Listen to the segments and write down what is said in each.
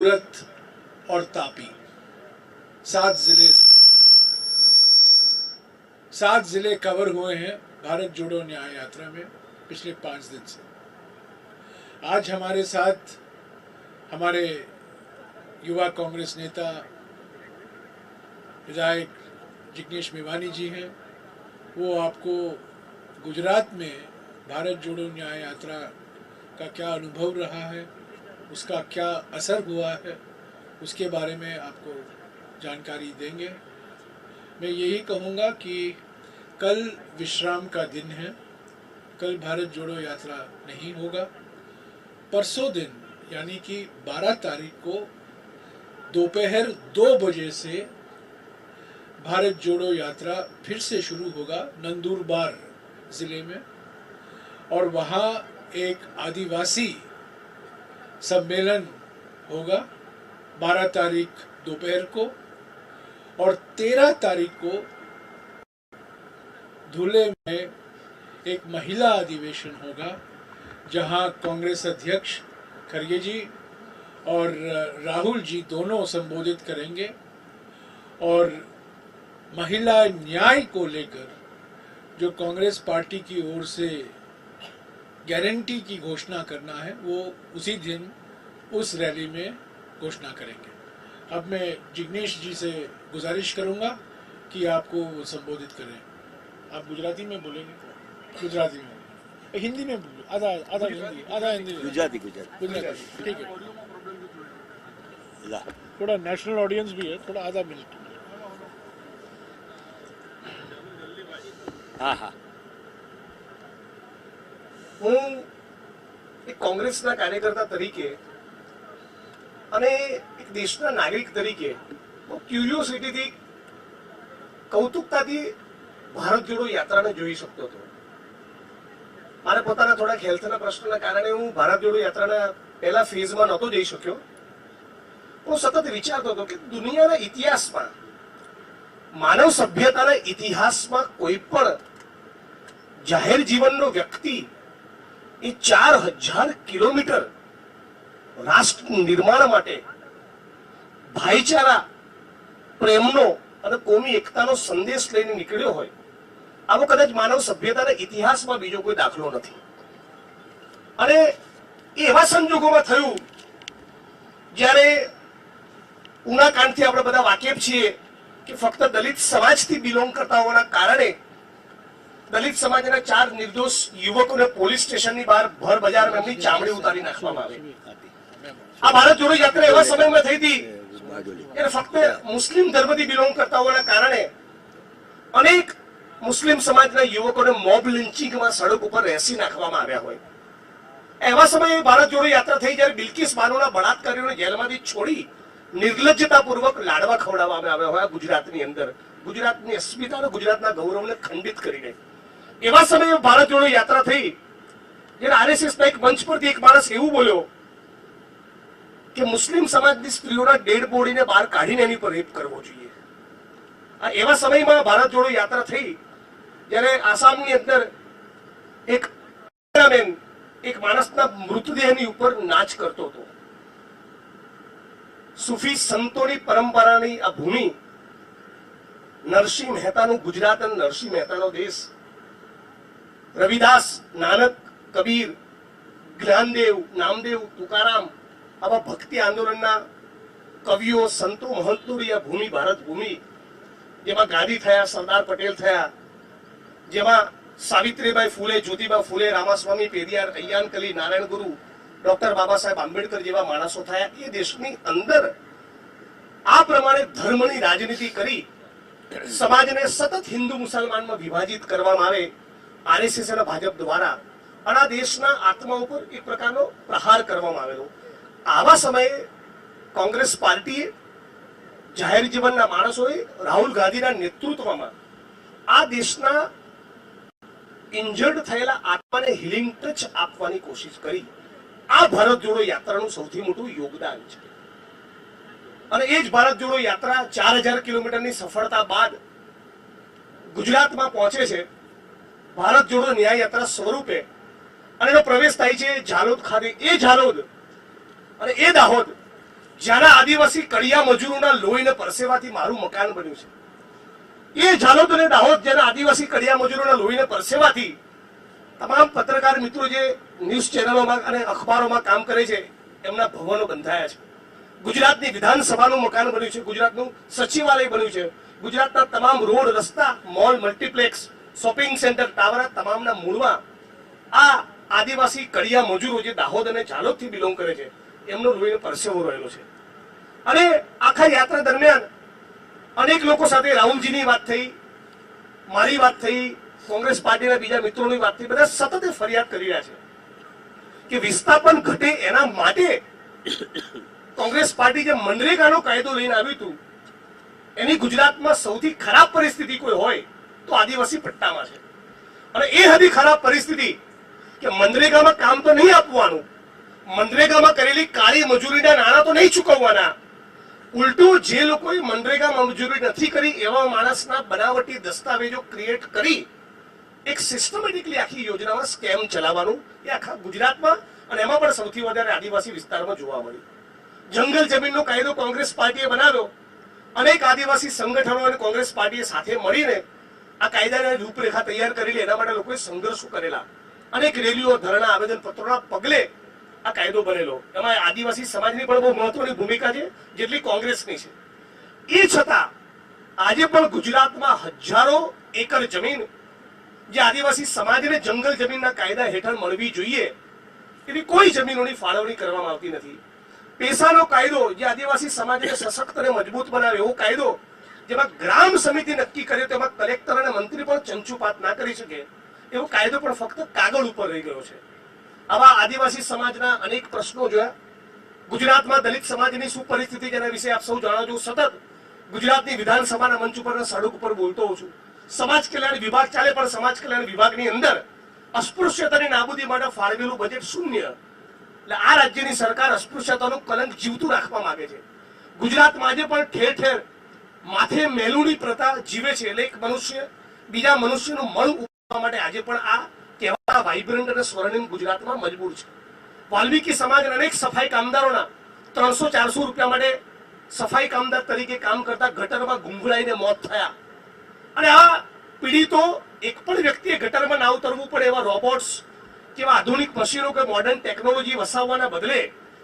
सूरत और तापी 7 जिले कवर हुए हैं भारत जोड़ो न्याय यात्रा में पिछले 5 दिन से। आज हमारे साथ हमारे युवा कांग्रेस नेता विधायक जिग्नेश मेवानी जी हैं। वो आपको गुजरात में भारत जोड़ो न्याय यात्रा का क्या अनुभव रहा है, उसका क्या असर हुआ है, उसके बारे में आपको जानकारी देंगे। मैं यही कहूँगा कि कल विश्राम का दिन है, कल भारत जोड़ो यात्रा नहीं होगा। परसों दिन यानी कि 12 तारीख को दोपहर 2 बजे से भारत जोड़ो यात्रा फिर से शुरू होगा नंदुरबार ज़िले में, और वहाँ एक आदिवासी सम्मेलन होगा 12 तारीख दोपहर को, और 13 तारीख को धुले में एक महिला अधिवेशन होगा जहां कांग्रेस अध्यक्ष खड़गे जी और राहुल जी दोनों संबोधित करेंगे। और महिला न्याय को लेकर जो कांग्रेस पार्टी की ओर से गारंटी की घोषणा करना है वो उसी दिन उस रैली में घोषणा करेंगे। अब मैं जिग्नेश जी से गुजारिश करूंगा कि आपको संबोधित करें। आप गुजराती में बोलेंगे? गुजराती में, हिंदी में बोलो, आधा आधा हिंदी आधा हिंदी। गुजराती ठीक है। थोड़ा नेशनल ऑडियंस भी है, थोड़ा आधा मिनट। हाँ हाँ, હું એક કોંગ્રેસના કાર્યકર્તા તરીકે અને એક દેશના નાગરિક તરીકે બહુ ક્યુરિયોસિટીથી, કૌતુકતાથી ભારત જોડો યાત્રાને જોઈ શકતો હતો। મારા પોતાના થોડાક હેલ્થના પ્રશ્નના કારણે હું ભારત જોડો યાત્રાના પહેલા ફેઝમાં નહોતો જઈ શક્યો। હું સતત વિચારતો હતો કે દુનિયાના ઇતિહાસમાં, માનવ સભ્યતાના ઇતિહાસમાં કોઈ પણ જાહેર જીવનનો વ્યક્તિ એ 4000 કિલોમીટર રાષ્ટ્ર નિર્માણ માટે ભાઈચારા, પ્રેમનો અને કોમી એકતાનો સંદેશ લઈને નીકળ્યો હોય, આવો કદાચ માનવ સભ્યતાના ઇતિહાસમાં બીજો કોઈ દાખલો નથી। અને એવા સંજોગોમાં થયું જ્યારે ઉના કાંડથી આપણે બધા વાકેફ છીએ કે ફક્ત દલિત સમાજથી બિલોંગ કરતા હોવાના કારણે દલિત સમાજના 4 નિર્દોષ યુવકોને પોલીસ સ્ટેશનની બહાર ભર બજારમાં એમની ચામડી ઉતારી નાખવામાં આવી। આ ભારત જોડો યાત્રા એવા સમયમાં થઈ હતી કે ફક્ત મુસ્લિમ ધર્મથી બિલોંગ કરતા હોવાના કારણે અનેક મુસ્લિમ સમાજના યુવકોને મોબ લિન્ચિંગમાં સડક ઉપર રેસી નાખવામાં આવ્યા હોય। એવા સમયે ભારત જોડો યાત્રા થઈ જ્યારે બિલ્કિસ બાનોના બળાત્કારીઓને જેલમાંથી છોડી નિર્લજ્જતાપૂર્વક લાડવા ખવડાવવામાં આવ્યા હોય ગુજરાતની અંદર, ગુજરાતની અસ્મિતા અને ગુજરાતના ગૌરવને ખંડિત કરીને। એવા સમયે ભારત જોડો યાત્રા થઈ જ્યારે આરએસએસના એક મંચ પરથી એક માણસ એવું બોલ્યો કે મુસ્લિમ સમાજની સ્ત્રીઓના ડેડ બોડીને બહાર કાઢીને એની પર રેપ કરવો જોઈએ। આ એવા સમયમાં ભારત જોડો યાત્રા થઈ જ્યારે આસામની અંદર એક માણસના મૃતદેહની ઉપર નાચ કરતો હતો। સૂફી સંતોની પરંપરાની આ ભૂમિ, નરસિંહ મહેતાનું ગુજરાત અને નરસિંહ મહેતાનો દેશ, રવિદાસ, નાનક, કબીર, જ્ઞાનદેવ, નામદેવ, તુકારામ આવા ભક્તિ આંદોલનના કવિઓ, સંતો, મહંતોની આ ભૂમિ, ભારત ભૂમિ, જેમાં ગાંધી થયા, સરદાર પટેલ થયા, જેમાં સાવિત્રીબાઈ ફૂલે, જ્યોતિબા ફૂલે, રામાસ્વામી પેરિયાર, કલ્યાણકલી, નારાયણ ગુરુ, ડોક્ટર બાબા સાહેબ આંબેડકર જેવા માણસો થયા। એ દેશની અંદર આ પ્રમાણે ધર્મની રાજનીતિ કરી સમાજને સતત હિન્દુ મુસલમાનમાં વિભાજિત કરવામાં આવે આરએસએસ અને ભાજપ દ્વારા, અને આ દેશના આત્મા ઉપર એક પ્રકારનો પ્રહાર કરવામાં આવેલો। આવા સમયે કોંગ્રેસ પાર્ટીએ, જાહેર જીવનના માણસોએ રાહુલ ગાંધીના નેતૃત્વમાં આ દેશના ઇન્જર્ડ થયેલા આત્માને હિલિંગ ટચ આપવાની કોશિશ કરી। આ ભારત જોડો યાત્રાનું સૌથી મોટું યોગદાન છે। અને એ જ ભારત જોડો યાત્રા 4000 કિલોમીટરની સફળતા બાદ ગુજરાતમાં પહોંચે છે ભારત જોડો ન્યાય યાત્રા સ્વરૂપે, અને એનો પ્રવેશ થાય છે ઝાલોદ ખાતે। એ ઝાલોદ અને એ દાહોદ જ્યાંના આદિવાસી કડિયા મજૂરોના લોહીને પરસેવાથી મારું મકાન બન્યું છે, એ ઝાલોદ અને દાહોદ જેના આદિવાસી કડિયા મજૂરોના લોહીને પરસેવાથી તમામ પત્રકાર મિત્રો જે ન્યૂઝ ચેનલોમાં અને અખબારોમાં કામ કરે છે એમના ભવનો બંધાયા છે. ગુજરાતની વિધાનસભાનું મકાન બન્યું છે, ગુજરાતનું સચિવાલય બન્યું છે, ગુજરાતના તમામ રોડ રસ્તા mall multiplex shopping centre tower તમામના મૂળમાં આ આદિવાસી કડિયા મજૂરો જે દાહોદ અને ઝાલોદથી બિલોંગ કરે છે એમનો લોહીનો પરસેવો રહેલો છે. અને આખા યાત્રા દરમિયાન અનેક લોકો સાથે રાહુલજીની વાત થઈ, મારી વાત થઈ, કોંગ્રેસ પાર્ટીના બીજા મિત્રોની વાત થઈ, બધા સતત ફરિયાદ કરી રહ્યા છે કે વિસ્થાપન ઘટે એના માટે કોંગ્રેસ પાર્ટી જે મનરેગાનો કાયદો લઈને આવ્યું હતું એની ગુજરાતમાં સૌથી ખરાબ પરિસ્થિતિ કોઈ હોય તો આદિવાસી પટ્ટામાં છે. અને એ હતી ખરાબ પરિસ્થિતિ કે મનરેગામાં કામ તો નહીં આપવાનું, મનરેગામાં કરેલી કાળી મજૂરીના નાણાં તો નહીં ચૂકવવાના, ઉલટું જે લોકોએ મનરેગામાં મજૂરી નથી કરી એવા માણસના બનાવટી દસ્તાવેજો ક્રિએટ કરી એક સિસ્ટમેટિકલી આખી યોજનામાં સ્કેમ ચલાવવાનું એ આખા ગુજરાતમાં અને એમાં પણ સૌથી વધારે આદિવાસી વિસ્તારમાં જોવા મળ્યું. જંગલ જમીનનો કાયદો કોંગ્રેસ પાર્ટીએ બનાવ્યો, અનેક આદિવાસી સંગઠનો અને કોંગ્રેસ પાર્ટીએ સાથે મળીને આ કાયદાની રૂપરેખા તૈયાર કરેલી, એના માટે લોકોએ સંઘર્ષો કરેલા, અનેક રેલીઓ ધરણા આવેદનપત્રોના પગલે આ કાયદો બનેલો. એમાં આદિવાસી સમાજની પણ બહુ મહત્વની ભૂમિકા છે જેટલી કોંગ્રેસની છે. એ છતાં આજે પણ ગુજરાતમાં હજારો એકર જમીન જે આદિવાસી સમાજને જંગલ જમીનના કાયદા હેઠળ મળવી જોઈએ એવી કોઈ જમીનોની ફાળવણી કરવામાં આવતી નથી. પેશાનો કાયદો જે આદિવાસી સમાજને સશક્ત અને મજબૂત બનાવે એવો કાયદો જેમાં ગ્રામ સમિતિ નક્કી કરે તેમાં કલેક્ટર અને મંત્રી પણ ચંચુપાત ના કરી શકે એવો કાયદો પણ ફક્ત કાગળ ઉપર રહી ગયો છે. આવા આદિવાસી સમાજના અનેક પ્રશ્નો જોયા. ગુજરાતમાં દલિત સમાજની શું પરિસ્થિતિ જેના વિશે આપ સૌ જાણો છો. સતત ગુજરાતની વિધાનસભાના મંચ ઉપર સડક ઉપર બોલતો હોઉં છું. સમાજ કલ્યાણ વિભાગ ચાલે પણ સમાજ કલ્યાણ વિભાગની અંદર અસ્પૃશ્યતાની નાબૂદી માટે ફાળવેલું બજેટ શૂન્ય. એટલે આ રાજ્યની સરકાર અસ્પૃશ્યતાનું કલંક જીવતું રાખવા માંગે છે. ગુજરાતમાં આજે પણ ઠેર ઠેર માથે મેલુની પ્રથા જીવે છે. એટલે એક મનુષ્ય બીજા મનુષ્યનું મન ઉપાડવા માટે આજે પણ આ કહેવાતા વાઇબ્રન્ટ અને સ્વર્ણિમ ગુજરાતમાં મજબૂર છે. વાલ્મીકી સમાજ અનેક સફાઈ કામદારોના 300-400 રૂપિયા માટે સફાઈ કામદાર તરીકે કામ કરતા ગટરમાં ગુંગળાઈને મોત થયા. અને આ પીડિતો એક પણ વ્યક્તિએ ગટરમાં ના ઉતરવું પડે એવા રોબોટ્સ કેવા આધુનિક મશીનો કે મોડર્ન ટેકનોલોજી વસાવવાના બદલે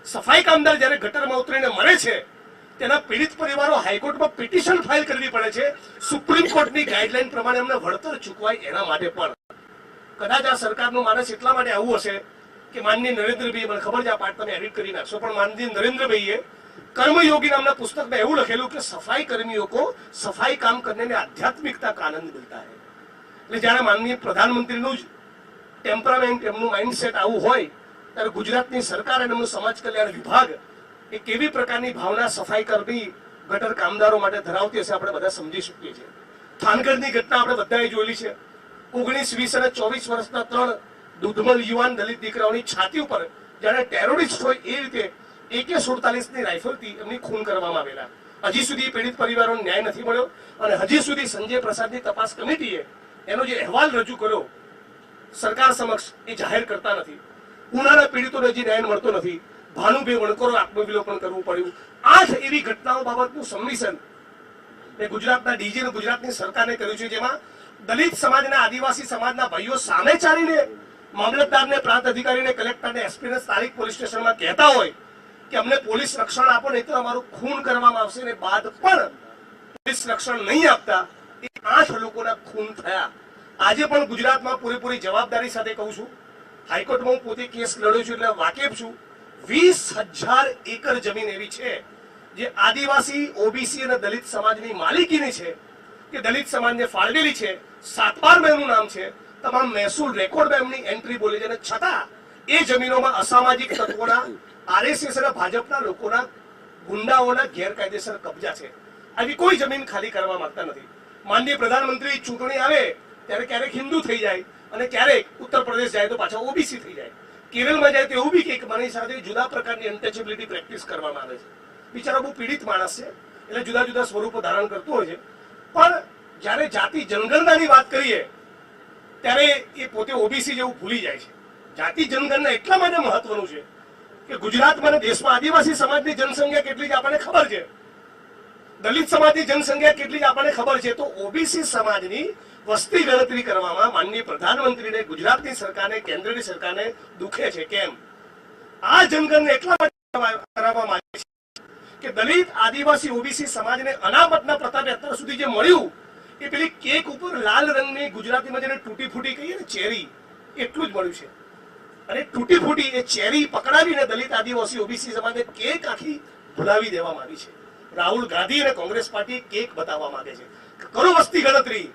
સફાઈ કામદાર જ્યારે ગટરમાં ઉતરીને મરે છે તેના પીડિત પરિવારો હાઈકોર્ટમાં પિટિશન ફાઇલ કરવી પડે છે સુપ્રીમ કોર્ટની ગાઈડલાઈન પ્રમાણે એમને વળતર ચૂકવાય એના માટે. પણ કદાચ આ સરકારનું માનસ એટલા માટે આવું હશે કે માનનીય નરેન્દ્રભાઈ, મને ખબર છે આ પાઠ તમે એડિટ કરી નાખશો, પણ માનનીય નરેન્દ્રભાઈએ कर्मयोगी नामना पुस्तक में એવું લખેલું કે સફાઈ કર્મીઓ को सफाई काम करने में आध्यात्मिकता का आनंद मिलता है. એટલે જ્યારે માનનીય પ્રધાનમંત્રીનું જ ટેમ્પરામેન્ટ એમનું માઇન્ડસેટ આવું હોય ત્યારે ગુજરાતની સરકાર અને એમનું સમાજ કલ્યાણ વિભાગ એ કેવી પ્રકારની ભાવના સફાઈ કર્મી ગટર કામદારો માટે ધરાવતી હશે આપણે બધા સમજી શકીએ છીએ. થાનગઢની ઘટના આપણે બધાએ જોયેલી છે. 19, 20 અને 24 વર્ષના 3 દૂધમલ યુવાન દલિત દીકરાઓની છાતી ઉપર જ્યારે ટેરોરિસ્ટ હોય એ રીતે AK-47 ની રાઇફલથી એમની ખૂન કરવામાં આવેલા. હજી સુધી પીડિત પરિવારોને ન્યાય નથી મળ્યો અને હજી સુધી સંજય પ્રસાદની તપાસ કમિટીએ એનો જે અહેવાલ રજૂ કર્યો સરકાર સમક્ષ એ જાહેર કરતા નથી. ઉનાના પીડિતોને હજી ન્યાય મળતો નથી. ભાનુભાઈ વણકરો આત્મવિલોપન કરવું પડ્યું. 8 એવી ઘટનાઓ બાબતનું સબમિશન એ ગુજરાતના ડીજી અને ગુજરાતની સરકારને કર્યું છે જેમાં દલિત સમાજના આદિવાસી સમાજના ભાઈઓ સામે ચાલીને મામલતદારને, પ્રાંત અધિકારીને, કલેક્ટરને, એસપીને સ્થાનિક પોલીસ સ્ટેશનમાં કહેતા હોય કે અમને પોલીસ રક્ષણ આપો નહીં તો અમારું ખૂન કરવામાં આવશે ને બાદ પણ પોલીસ રક્ષણ નહીં આપતા એ 8 લોકોના ખૂન થયા. આજે પણ ગુજરાતમાં પૂરેપૂરી જવાબદારી સાથે કહું છું, હાઈકોર્ટમાં હું પોતે કેસ લડ્યો છું એટલે વાકેફ છું. 20,000 એકર જમીન એવી છે જે આદિવાસી, ઓબીસી અને દલિત સમાજની માલિકીની છે કે દલિત સમાજને ફાળવેલી છે. 7 એમનું નામ છે. તમામ મહેસૂલ રેકોર્ડમાં એમની એન્ટ્રી બોલે છે અને છતાં એ જમીનોમાં અસામાજિક તત્વોના, આરએસએસ અને ભાજપના લોકોના, ગુંડાઓના ગેરકાયદેસર કબજા છે. આવી કોઈ જમીન ખાલી કરવા માંગતા નથી. માનનીય પ્રધાનમંત્રી ચૂંટણી આવે ત્યારે ક્યારેક હિન્દુ થઈ જાય અને ક્યારેક ઉત્તર પ્રદેશ જાય તો પાછા ઓબીસી થઈ જાય. કેરળમાં જાય તો એવું બી કે મારી સાથે જુદા પ્રકારની અનટચેબિલિટી પ્રેક્ટિસ કરવામાં આવે છે. બિચારો બહુ પીડિત માણસ છે એટલે જુદા જુદા સ્વરૂપો ધારણ કરતો હોય છે. પણ જ્યારે જાતિ જનગણનાની વાત કરીએ ત્યારે એ પોતે ઓબીસી જેવું ભૂલી જાય છે. જાતિ જનગણના એટલા માટે મહત્વનું છે કે ગુજરાતમાં અને દેશમાં આદિવાસી સમાજની જનસંખ્યા કેટલી છે આપણને ખબર છે, દલિત સમાજની જનસંખ્યા કેટલી છે આપણને ખબર છે. તો ઓબીસી સમાજની વસ્તી ગણતરી કરવામાં માનનીય પ્રધાનમંત્રીને, ગુજરાતની સરકારને, કેન્દ્રની સરકારને દુખે છે. કેમ? આ જનગણના એટલા માટે કરાવવામાં આવી છે કે દલિત, આદિવાસી, ઓબીસી સમાજને અનામતના પ્રતાપે અત્યાર સુધી જે મળ્યું એ પેલી કેક ઉપર લાલ રંગની, ગુજરાતીમાં જેને તૂટી ફૂટી કહીએ ને, ચેરી, એટલું જ મળ્યું છે. અને તૂટી ફૂટી એ ચેરી પકડાવીને દલિત, આદિવાસી, ઓબીસી સમાજને કેક આખી ભૂલાવી દેવામાં આવી છે. રાહુલ ગાંધી અને કોંગ્રેસ પાર્ટી કેક બતાવવા માંગે છે. કરો વસ્તી ગણતરી,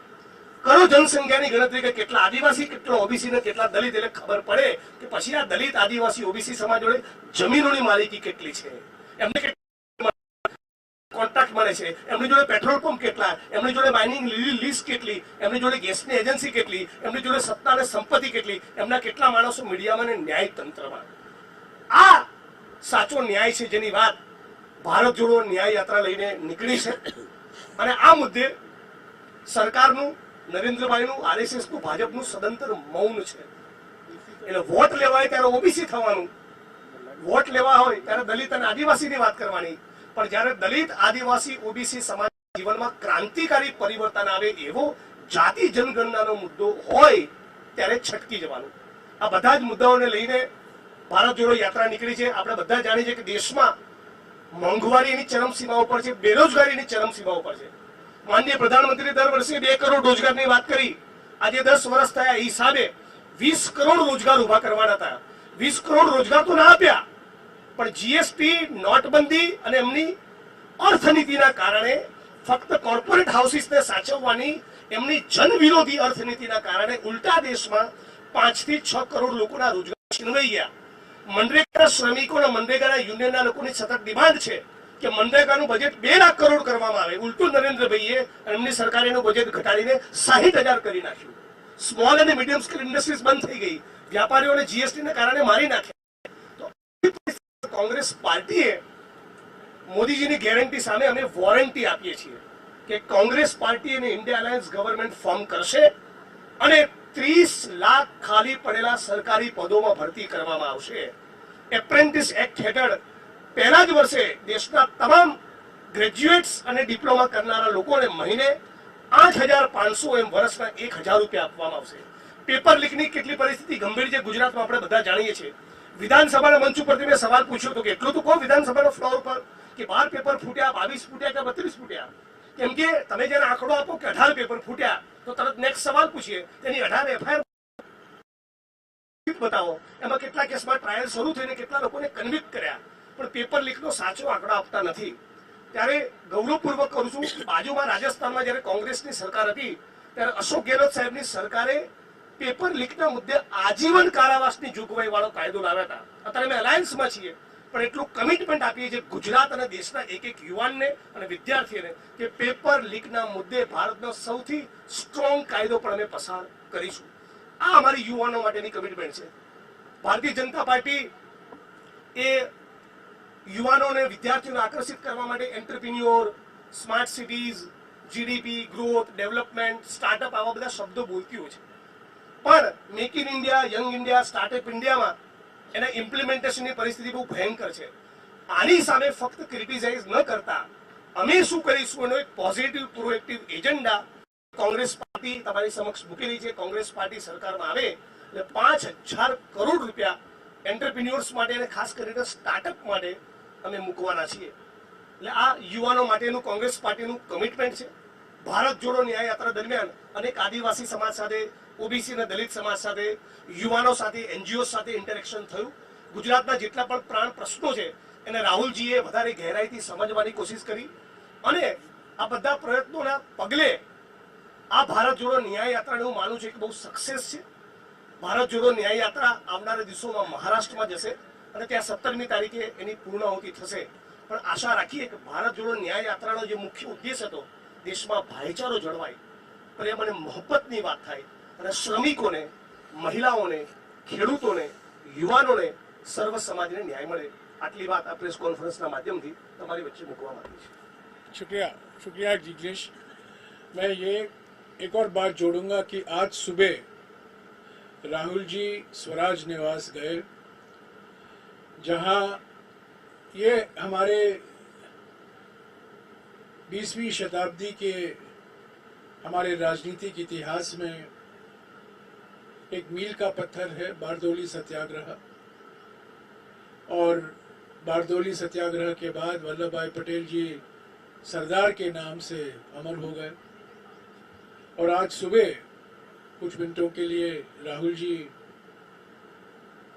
કરો જનસંખ્યાની ગણતરી કે કેટલા આદિવાસી, કેટલા ઓબીસી ને કેટલા દલિત, એટલે ખબર પડે કે પછી આ દલિત, આદિવાસી, ઓબીસી સમાજ જોડે જમીનોની માલિકી કેટલી છે, એમને કોન્ટ્રાક્ટ મળે છે, એમની જોડે પેટ્રોલ પંપ કેટલા, એમની જોડે માઇનિંગ લીઝ કેટલી, એમની જોડે ગેસની એજન્સી કેટલી, એમની જોડે સત્તા અને સંપત્તિ કેટલી, એમના કેટલા માણસો મીડિયામાં અને ન્યાય તંત્રમાં. આ સાચો ન્યાય છે જેની વાત ભારત જોડો ન્યાય યાત્રા લઈને નીકળી છે. અને આ મુદ્દે સરકારનું, નરેન્દ્રભાઈનું, આરએસએસનું, ભાજપનું સદંતર મૌન છે. એટલે વોટ લેવા હોય ત્યારે ઓબીસી થવાનું, વોટ લેવા હોય ત્યારે દલિત અને આદિવાસીની વાત કરવાની, પણ જ્યારે દલિત, આદિવાસી, ઓબીસી સમાજ જીવનમાં ક્રાંતિકારી પરિવર્તન આવે એવો જાતિ જનગણનાનો મુદ્દો હોય ત્યારે છટકી જવાનું. આ બધા જ મુદ્દાઓને લઈને ભારત જોડો યાત્રા નીકળી છે. આપણે બધા જાણીએ છીએ કે દેશમાં મોંઘવારીની ચરમસીમા ઉપર છે, બેરોજગારીની ચરમસીમા ઉપર છે. માનનીય પ્રધાનમંત્રી દર વર્ષે 2 કરોડ રોજગારની વાત કરી. આજે 10 વર્ષ થયા, એ હિસાબે 20 કરોડ રોજગાર ઉભા કરવાના હતા. 20 કરોડ રોજગાર તો ના આપ્યા, પણ જીએસટી, નોટબંધી અને એમની અર્થનીતિના કારણે, ફક્ત કોર્પોરેટ હાઉસીસને સાચવવાની એમની જનવિરોધી અર્થનીતિના કારણે ઉલટા દેશમાં 5 થી 6 કરોડ લોકોના રોજગાર છીનવાઈ ગયા. મનરેગા શ્રમિકો, મનરેગાના યુનિયનના લોકોની સતત ડિમાન્ડ છે કે મનરેગાનું બજેટ 2 લાખ કરોડ કરવામાં આવે. ઉલટું નરેન્દ્રભાઈએ એમની સરકારેનું બજેટ ઘટાડીને 60,000 કરી નાખ્યું. સ્મોલ અને મીડિયમ સ્કેલ ઇન્ડસ્ટ્રીઝ બંધ થઈ ગઈ, વ્યાપારીઓને જીએસટીના કારણે મારી નાખ્યા. તો કોંગ્રેસ પાર્ટીએ મોદીજીની ગેરંટી સામે અમે વોરંટી આપીએ છીએ કે કોંગ્રેસ પાર્ટી અને ઇન્ડિયા અલાયન્સ ગવર્મેન્ટ ફોર્મ કરશે અને 30 લાખ ખાલી પડેલા સરકારી પદોમાં ભરતી કરવામાં આવશે. એપ્રેન્ટિસ એક્ટ હેઠળ પહેલા જ વર્ષે દેશના તમામ ગ્રેજ્યુએટ્સ અને ડિપ્લોમા કરનારા લોકોને મહિને 8,500 એમ વર્ષના 1,000 રૂપિયા આપવામાં આવશે. પેપર લીકની કેટલી પરિસ્થિતિ ગંભીર છે ગુજરાતમાં આપણે બધા જાણીએ છીએ. વિધાનસભાના મંચ ઉપરથી મેં સવાલ પૂછ્યો હતો કે એટલું તો કહો વિધાનસભાના ફ્લોર પર કે 12 પેપર ફૂટ્યા, 22 ફૂટ્યા કે 32 ફૂટ્યા. કેમ કે તમે જેને આંકડો આપો કે 18 પેપર ફૂટ્યા, તો તરત નેક્સ્ટ સવાલ પૂછીએ તેની 18 એફઆઈઆર બતાવો, એમાં કેટલા કેસમાં ટ્રાયલ શરૂ થઈને કેટલા લોકોને કન્વિક્ટ કર્યા. પણ પેપર લીકનો સાચો આંકડો આપતા નથી. ત્યારે ગૌરવપૂર્વક કરું છું, બાજુમાં રાજસ્થાનમાં જ્યારે કોંગ્રેસની સરકાર હતી ત્યારે અશોક ગેહલોત સાહેબની સરકારે પેપર લીકના મુદ્દે આજીવન કારાવાસની જોગવાઈ વાળો કાયદો લાવ્યા હતા. અત્યારે અમે અલાયન્સમાં છીએ, પણ એટલું કમિટમેન્ટ આપીએ છીએ ગુજરાત અને દેશના એક યુવાનને અને વિદ્યાર્થીઓને કે પેપર લીકના મુદ્દે ભારતનો સૌથી સ્ટ્રોંગ કાયદો પણ અમે પસાર કરીશું. આ અમારી યુવાનો માટેની કમિટમેન્ટ છે. ભારતીય જનતા પાર્ટી એ યુવાનોને, વિદ્યાર્થીઓને આકર્ષિત કરવા માટે entrepreneur, smart cities, GDP, growth, development, startup આવા બધા શબ્દો બોલતી હોય છે. પણ make in India, young India, startup ઇન્ડિયામાં એના ઇમ્પ્લિમેન્ટેશનની પરિસ્થિતિ બહુ ભયંકર છે. આની સામે ફક્ત ક્રિટિસાઇઝ ન કરતા અમે શું કરીશું એનો એક positive, proactive agenda Congress party તમારી સમક્ષ મૂકેલી છે. કોંગ્રેસ પાર્ટી સરકારમાં આવે એટલે 5,000 કરોડ રૂપિયા એન્ટરપ્રિન્યોર્સ માટે અને ખાસ કરીને સ્ટાર્ટઅપ માટે અમે મૂકવાના છીએ. એટલે આ યુવાનો માટેનું કોંગ્રેસ પાર્ટીનું કમિટમેન્ટ છે. ભારત જોડો ન્યાય યાત્રા દરમિયાન અનેક આદિવાસી સમાજ સાથે, ઓબીસી અને દલિત સમાજ સાથે, યુવાનો સાથે, એનજીઓ સાથે ઇન્ટરેક્શન થયું. ગુજરાતના જેટલા પણ પ્રાણ પ્રશ્નો છે એને રાહુલજીએ વધારે ગહેરાઈથી સમજવાની કોશિશ કરી અને આ બધા પ્રયત્નોના પગલે આ ભારત જોડો ન્યાય યાત્રાને હું માનું છું કે બહુ સક્સેસ છે. ભારત જોડો ન્યાય યાત્રા આવનારા દિવસોમાં મહારાષ્ટ્રમાં જશે અને ત્યાં 17મી તારીખે એની પૂર્ણાહુતિ થશે. પણ આશા રાખીએ કે ભારત જોડો ન્યાય યાત્રાનો જે મુખ્ય ઉદ્દેશ હતો દેશમાં ભાઈચારો જળવાય, પ્રેમ અને મોહબ્બતની વાત થાય અને શ્રમિકોને, મહિલાઓને, ખેડૂતોને, યુવાનોને, સર્વ સમાજને ન્યાય મળે. આટલી વાત આ પ્રેસ કોન્ફરન્સના માધ્યમથી તમારી વચ્ચે મૂકવા માંગી છે. शुक्रिया शुक्रिया जिग्नेश. मैं ये एक और बात जोड़ूंगा कि आज सुबह राहुल जी स्वराज निवास गए, जहां ये हमारे 20वीं शताब्दी के हमारे राजनीतिक इतिहास में एक मील का पत्थर है, बारदोली सत्याग्रह। और बारदोली सत्याग्रह के बाद वल्लभ भाई पटेल जी सरदार के नाम से अमर हो गए। और आज सुबह कुछ मिनटों के लिए राहुल जी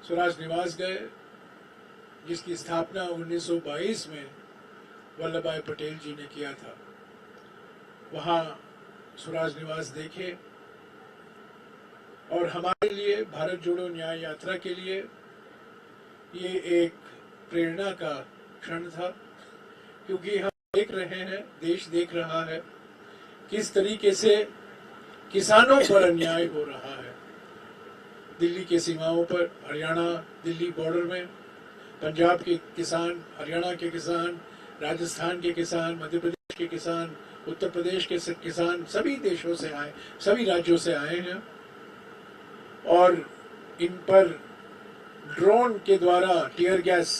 स्वराज निवास गए, जिसकी स्थापना 1922 में वल्लभ भाई पटेल जी ने किया था। वहाँ स्वराज निवास देखे और हमारे लिए भारत जोड़ो न्याय यात्रा के लिए ये एक प्रेरणा का क्षण था, क्योंकि हम देख रहे हैं, देश देख रहा है किस तरीके से किसानों पर अन्याय हो रहा है। दिल्ली के सीमाओं पर, हरियाणा दिल्ली बॉर्डर में पंजाब के किसान, हरियाणा के किसान, राजस्थान के किसान, मध्य प्रदेश के किसान, उत्तर प्रदेश के किसान सभी देशों से आए, सभी राज्यों से आए हैं। और इन पर ड्रोन के द्वारा टीयर गैस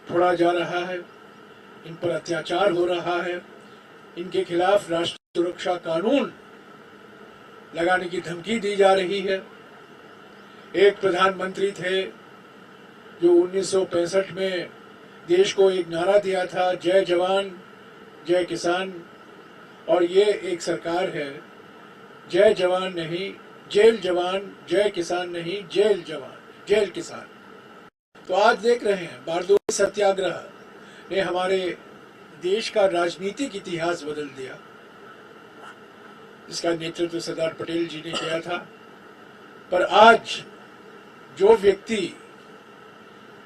छोड़ा जा रहा है, इन पर अत्याचार हो रहा है, इनके खिलाफ राष्ट्रीय सुरक्षा कानून लगाने की धमकी दी जा रही है। एक प्रधानमंत्री थे जो 1965 में देश को एक नारा दिया था, जय जवान जय किसान। और ये एक सरकार है, जय जवान नहीं जेल जवान, जय किसान नहीं जेल जवान जेल किसान। तो आज देख रहे हैं बारदोली सत्याग्रह ने हमारे देश का राजनीतिक इतिहास बदल दिया। इसका नेतृत्व सरदार पटेल जी ने किया था। पर आज जो व्यक्ति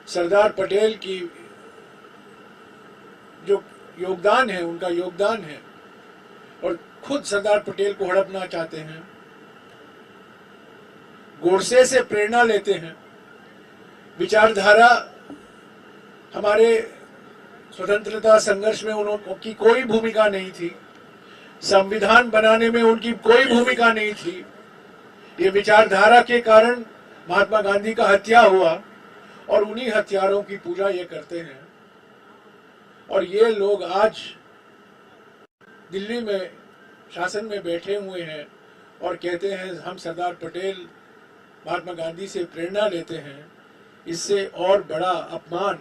सरदार पटेल की जो योगदान है, उनका योगदान है, और खुद सरदार पटेल को हड़पना चाहते हैं, गोडसे से प्रेरणा लेते हैं। विचारधारा हमारे स्वतंत्रता संघर्ष में उनकी कोई भूमिका नहीं थी, संविधान बनाने में उनकी कोई भूमिका नहीं थी। ये विचारधारा के कारण महात्मा गांधी का हत्या हुआ और उन्हीं हत्यारों की पूजा ये करते हैं। और ये लोग आज दिल्ली में शासन में बैठे हुए हैं और कहते हैं हम सरदार पटेल महात्मा गांधी से प्रेरणा लेते हैं। इससे और बड़ा अपमान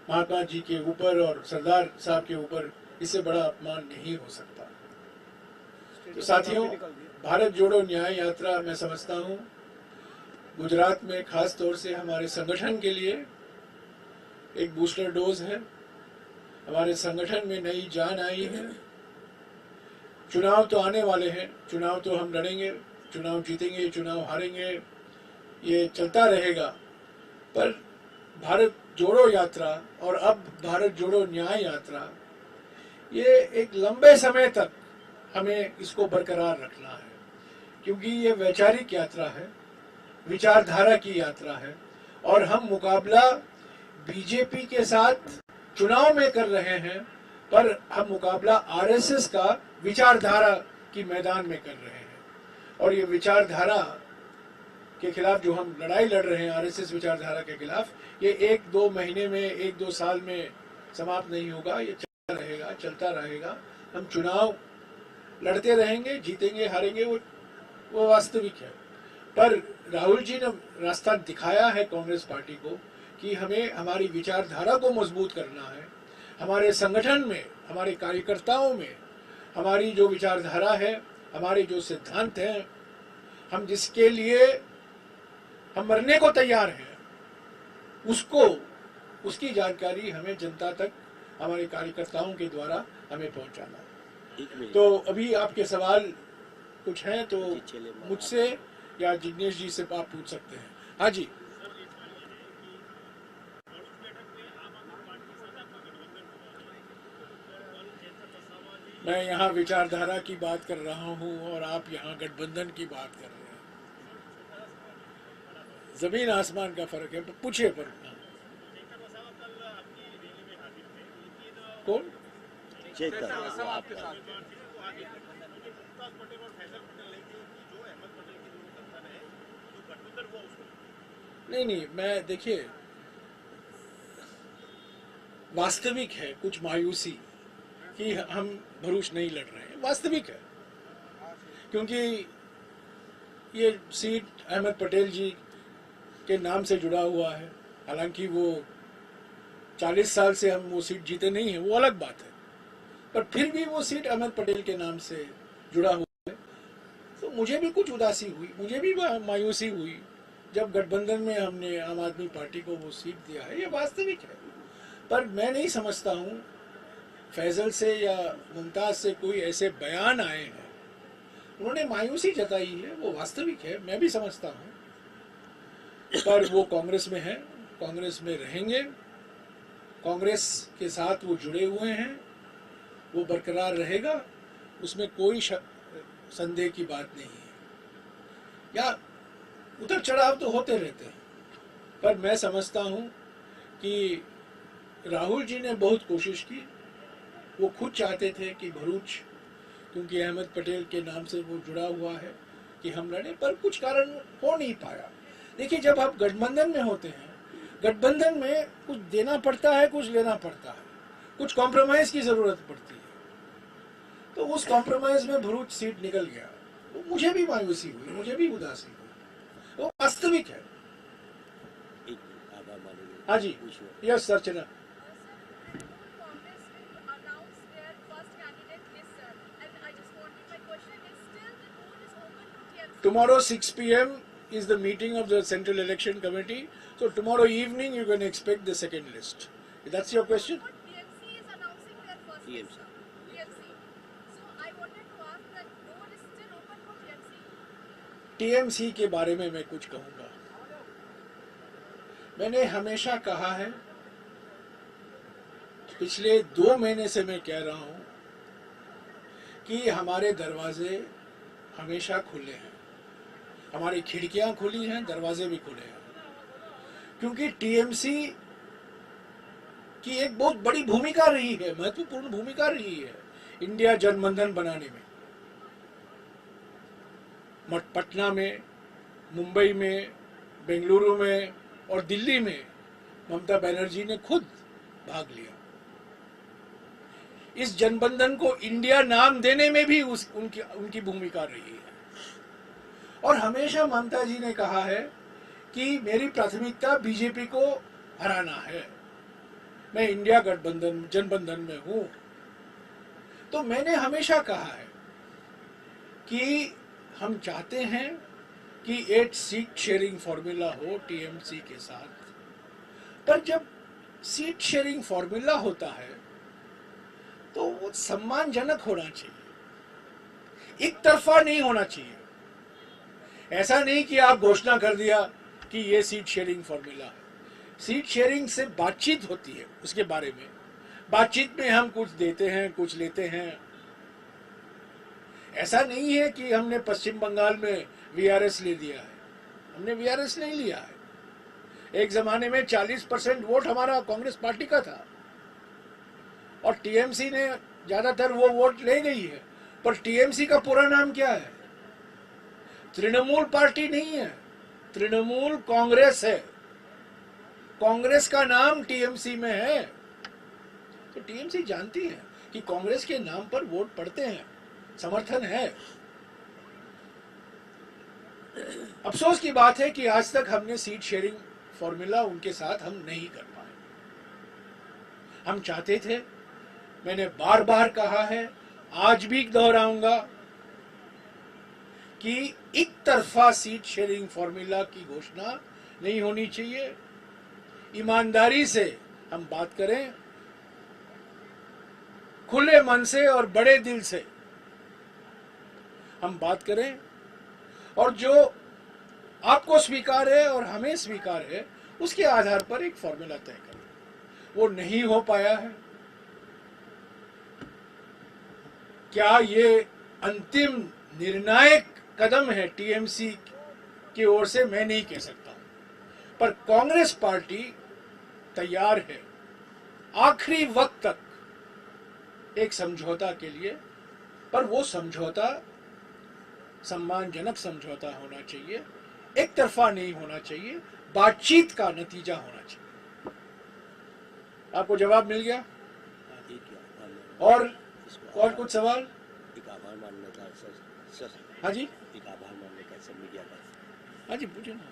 महात्मा जी के ऊपर और सरदार साहब के ऊपर, इससे बड़ा अपमान नहीं हो सकता। तो साथियों, भारत जोड़ो न्याय यात्रा मैं समझता हूं गुजरात में खास तौर से हमारे संगठन के लिए एक बूस्टर डोज है। हमारे संगठन में नई जान आई है। चुनाव तो आने वाले हैं, चुनाव तो हम लड़ेंगे, चुनाव जीतेंगे, चुनाव हारेंगे, ये चलता रहेगा। पर भारत जोड़ो यात्रा और अब भारत जोड़ो न्याय यात्रा, ये एक लंबे समय तक हमें इसको बरकरार रखना है, क्योंकि ये वैचारिक यात्रा है, विचारधारा की यात्रा है। और हम मुकाबला बीजेपी के साथ चुनाव में कर रहे हैं, पर हम मुकाबला आरएसएस का विचारधारा की मैदान में कर रहे हैं। और ये विचारधारा के खिलाफ जो हम लड़ाई लड़ रहे हैं, आरएसएस विचारधारा के खिलाफ, ये 1-2 महीने में, 1-2 साल में समाप्त नहीं होगा। ये चलता रहेगा, चलता रहेगा। हम चुनाव लड़ते रहेंगे, जीतेंगे हारेंगे, वो वास्तविक है। पर राहुल जी ने रास्ता दिखाया है कांग्रेस पार्टी को कि हमें हमारी विचारधारा को मजबूत करना है। हमारे संगठन में, हमारे कार्यकर्ताओं में हमारी जो विचारधारा है, हमारे जो सिद्धांत हैं, हम जिसके लिए हम मरने को तैयार हैं, उसकी जानकारी हमें जनता तक हमारे कार्यकर्ताओं के द्वारा हमें पहुंचाना है। तो अभी आपके सवाल कुछ हैं तो मुझसे या जिग्नेश जी से आप पूछ सकते हैं। हाँ जी। मैं यहाँ विचारधारा की बात कर रहा हूँ और आप यहाँ गठबंधन की बात कर रहे हैं। जमीन आसमान का फर्क है। पूछिए पर कौन? नहीं, मैं देखिए, वास्तविक है कुछ मायूसी कि हम भरूच नहीं लड़ रहे हैं, वास्तविक है, क्योंकि ये सीट अहमद पटेल जी के नाम से जुड़ा हुआ है। हालांकि वो 40 साल से हम वो सीट जीते नहीं हैं, वो अलग बात है, पर फिर भी वो सीट अहमद पटेल के नाम से जुड़ा हुआ है। तो मुझे भी कुछ उदासी हुई, मुझे भी मायूसी हुई जब गठबंधन में हमने आम आदमी पार्टी को वो सीट दिया है, ये वास्तविक है। पर मैं नहीं समझता हूँ फैजल से या मुमताज से कोई ऐसे बयान आए हैं, उन्होंने मायूसी जताई है, वो वास्तविक है, मैं भी समझता हूँ। पर वो कांग्रेस में है, कांग्रेस में रहेंगे, कांग्रेस के साथ वो जुड़े हुए हैं, वो बरकरार रहेगा, उसमें कोई संदेह की बात नहीं है। या उतर चढ़ाव तो होते रहते हैं, पर मैं समझता हूँ कि राहुल जी ने बहुत कोशिश की, वो खुद चाहते थे कि भरूच, क्योंकि अहमद पटेल के नाम से वो जुड़ा हुआ है, कि हम लड़े, पर कुछ कारण हो नहीं पाया। देखिए, जब आप गठबंधन में होते हैं, गठबंधन में कुछ देना पड़ता है, कुछ लेना पड़ता है, कुछ कॉम्प्रोमाइज की जरूरत पड़ती है। तो उस कॉम्प्रोमाइज में भरूच सीट निकल गया, तो मुझे भी मायूसी हुई, मुझे भी उदासी हुई, वो वास्तविक है। हाँ जी, यस सर, चला। Tomorrow 6 p.m. is the meeting of the Central Election Committee. So tomorrow evening you can expect the second list. That's your question? But TMC is announcing their first list. TMC. So I wanted to ask that door is still open for TMC. TMC के बारे में मैं कुछ कहूँगा। मैंने हमेशा कहा है, पिछले 2 महीने से मैं कह रहा हूँ कि हमारे दरवाजे हमेशा खुले हैं, हमारी खिड़कियां खुली हैं, दरवाजे भी खुले हैं, क्योंकि टीएमसी की एक बहुत बड़ी भूमिका रही है, महत्वपूर्ण भूमिका रही है इंडिया गठबंधन बनाने में। पटना में, मुंबई में, बेंगलुरु में और दिल्ली में ममता बनर्जी ने खुद भाग लिया। इस जनबंधन को इंडिया नाम देने में भी उनकी भूमिका रही है। और हमेशा ममता जी ने कहा है कि मेरी प्राथमिकता बीजेपी को हराना है, मैं इंडिया गठबंधन जनबंधन में हूं। तो मैंने हमेशा कहा है कि हम चाहते हैं कि 8 सीट शेयरिंग फॉर्मूला हो टीएमसी के साथ, पर जब सीट शेयरिंग फॉर्मूला होता है तो वो सम्मानजनक होना चाहिए, एक तरफा नहीं होना चाहिए। ऐसा नहीं कि आप घोषणा कर दिया कि ये सीट शेयरिंग फॉर्मूला है। सीट शेयरिंग से बातचीत होती है, उसके बारे में बातचीत में हम कुछ देते हैं, कुछ लेते हैं। ऐसा नहीं है कि हमने पश्चिम बंगाल में वीआरएस ले दिया है, हमने वीआरएस नहीं लिया है। एक जमाने में 40% वोट हमारा कांग्रेस पार्टी का था और टीएमसी ने ज्यादातर वो वोट ले गई है। पर टीएमसी का पूरा नाम क्या है? तृणमूल पार्टी नहीं है, तृणमूल कांग्रेस है। कांग्रेस का नाम टीएमसी में है, तो टीएमसी जानती है कि कांग्रेस के नाम पर वोट पड़ते हैं, समर्थन है। अफसोस की बात है कि आज तक हमने सीट शेयरिंग फॉर्मूला उनके साथ हम नहीं कर पाए। हम चाहते थे, मैंने बार बार कहा है, आज भी दोहराऊंगा कि एक तरफा सीट शेयरिंग फॉर्मूला की घोषणा नहीं होनी चाहिए। ईमानदारी से हम बात करें, खुले मन से और बड़े दिल से हम बात करें, और जो आपको स्वीकार है और हमें स्वीकार है उसके आधार पर एक फॉर्मूला तय करें। वो नहीं हो पाया है। क्या ये अंतिम निर्णायक कदम है टीएमसी की ओर से? मैं नहीं कह सकता हूं, पर कांग्रेस पार्टी तैयार है आखिरी वक्त तक एक समझौता के लिए, पर वो समझौता सम्मानजनक समझौता होना चाहिए, एक तरफा नहीं होना चाहिए। बातचीत का नतीजा होना चाहिए। आपको जवाब मिल गया? और कौन कुछ सवाल? एक आभार मानने का सर। हाँ जी, एक आभार मानने का सर मीडिया का। हाँ जी, पूछे ना।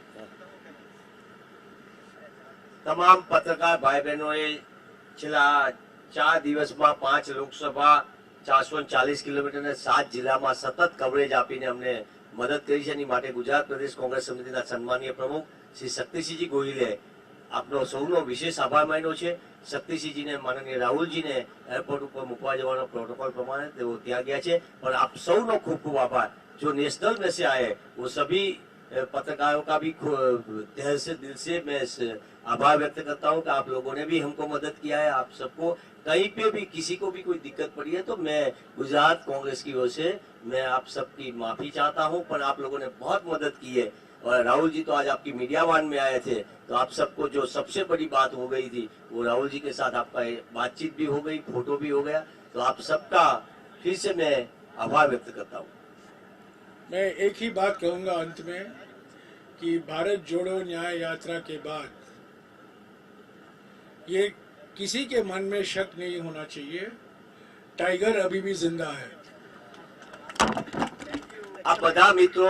તમામ પત્રકાર ભાઈ બહેનોએ છેલ્લા 4 દિવસમાં 5 લોકસભા 440 કિલોમીટરના 7 જિલ્લામાં સતત કવરેજ આપીને અમને મદદ કરી છે એની માટે ગુજરાત પ્રદેશ કોંગ્રેસ સમિતિના સન્માનીય પ્રમુખ શ્રી શક્તિસિંહજી ગોહિલે આપનો સૌનો વિશેષ આભાર માન્યો છે। શક્તિસિંહજીને માનનીય રાહુલજીને એરપોર્ટ ઉપર મૂકવા જવાનો પ્રોટોકોલ પ્રમાણે તેઓ ત્યાં ગયા છે, પણ આપ સૌનો ખૂબ ખૂબ આભાર। जो नेशनल में से आए वो सभी पत्रकारों का भी तहे से दिल से मैं आभार व्यक्त करता हूं कि आप लोगों ने भी हमको मदद किया है। आप सबको कहीं पे भी किसी को भी कोई दिक्कत पड़ी है तो मैं गुजरात कांग्रेस की ओर से मैं आप सबकी माफी चाहता हूं, पर आप लोगों ने बहुत मदद की है। और राहुल जी तो आज आपकी मीडिया वन में आए थे तो आप सबको जो सबसे बड़ी बात हो गई थी वो राहुल जी के साथ आपका बातचीत भी हो गई, फोटो भी हो गया, तो आप सबका फिर से मैं आभार व्यक्त करता हूँ। मैं एक ही बात कहूंगा अंत में कि भारत जोड़ो न्याय यात्रा के बाद ये किसी के मन में शक नहीं होना चाहिए, टाइगर अभी भी जिंदा है। आप બધા મિત્રો